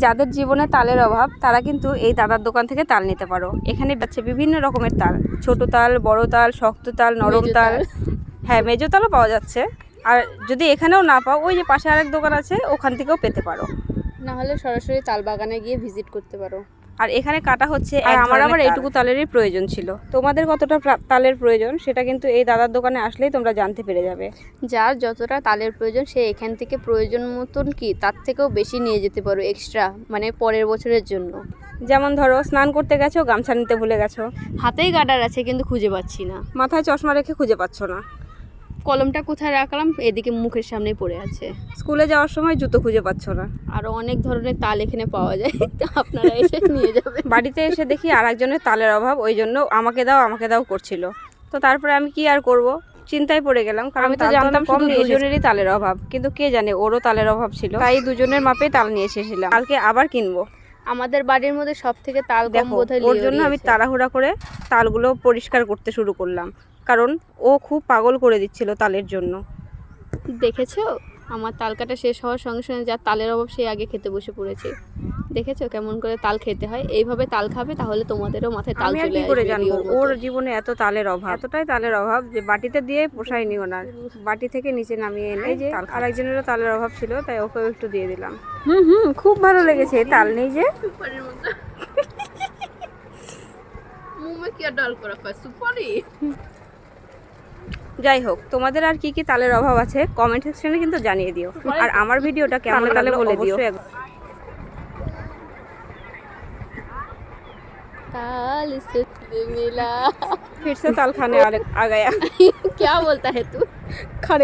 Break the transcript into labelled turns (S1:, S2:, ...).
S1: যাদের জীবনে তালের অভাব তারা কিন্তু এই দাদার দোকান থেকে তাল নিতে পারো। এখানে পাচ্ছে বিভিন্ন রকমের তাল, ছোট তাল, বড় তাল, শক্ত তাল, নরম তাল। হ্যাঁ, মেজো তালও পাওয়া যাচ্ছে। আর যদি এখানেও না পাও, ওই যে পাশে আরেক দোকান আছে, ওখান থেকেও পেতে পারো।
S2: না হলে সরাসরি তাল বাগানে গিয়ে ভিজিট করতে পারো।
S1: আর এখানে কাটা হচ্ছে, আর আমার আবার এইটুকু তালেরই প্রয়োজন ছিল। তোমাদের কতটা তালের প্রয়োজন সেটা কিন্তু এই দাদার দোকানে আসলেই তোমরা জানতে পেরে যাবে।
S2: যার যতটা তালের প্রয়োজন সে এখান থেকে প্রয়োজন মতন কি তার থেকেও বেশি নিয়ে যেতে পারো এক্সট্রা, মানে পরের বছরের জন্য।
S1: যেমন ধরো, স্নান করতে গেছো, গামছা নিতে ভুলে গেছো,
S2: হাতেই গার্ডার আছে কিন্তু খুঁজে পাচ্ছি না,
S1: মাথায় চশমা রেখে খুঁজে পাচ্ছ না,
S2: কলমটা কোথায় রাখলাম এদিকে মুখের সামনে পড়ে আছে,
S1: স্কুলে যাওয়ার সময় জুতো খুঁজে পাচ্ছ না।
S2: আরও অনেক ধরনের তাল এখানে পাওয়া যায়, তো আপনারা এসে নিয়ে যাবেন।
S1: বাড়িতে এসে দেখি আর একজনের তালের অভাব, ওই জন্য আমাকে দাও করছিল। তো তারপরে আমি কি আর করব, চিন্তায় পড়ে গেলাম, কারণ আমি তো জানতাম শুধু দুজনেরই তালের অভাব, কিন্তু কে জানে ওরও তালের অভাব ছিল। তাই দুজনের মাপে তাল নিয়ে এসেছিলাম, কালকে আবার কিনবো।
S2: আমাদের বাড়ির মধ্যে সব থেকে তাল কম বোধহয়
S1: ওর জন্য আমি তাড়াহুড়া করে তালগুলো পরিষ্কার করতে শুরু করলাম, কারণ ও খুব পাগল করে দিচ্ছিল তালের জন্য।
S2: দেখেছো আমার তাল কাটা শেষ হওয়ার সঙ্গে সঙ্গে যার তালের অভাব সে আগে খেতে বসে পড়েছে। দেখেছো কেমন করে তাল খেতে হয়, এইভাবে তাল খাবে তাহলে তোমাদেরও মাথায় তাল চলে আসবে।
S1: করে জানবো ওর জীবনে এত তালের অভাব, এতটাই তালের অভাব যে বাটিতে দিয়ে পোষায়নি ওনার, বাটি থেকে নিচে নামিয়ে এনে যে আরেকজনেরও তালের অভাব ছিল, তাই ওকেও একটু দিয়ে দিলাম। খুব ভালো লেগেছে। তাল নেই যে যাই হোক, তোমাদের আর কি কি তালের অভাব আছে কমেন্ট সেকশনে কিন্তু জানিয়ে দিও, আর আমার ভিডিওটা কেমন লাগলো বলে দিও।
S2: ताल से मिला
S1: फिर से ताल खाने आ गया।
S2: क्या बोलता है तू?
S1: खाने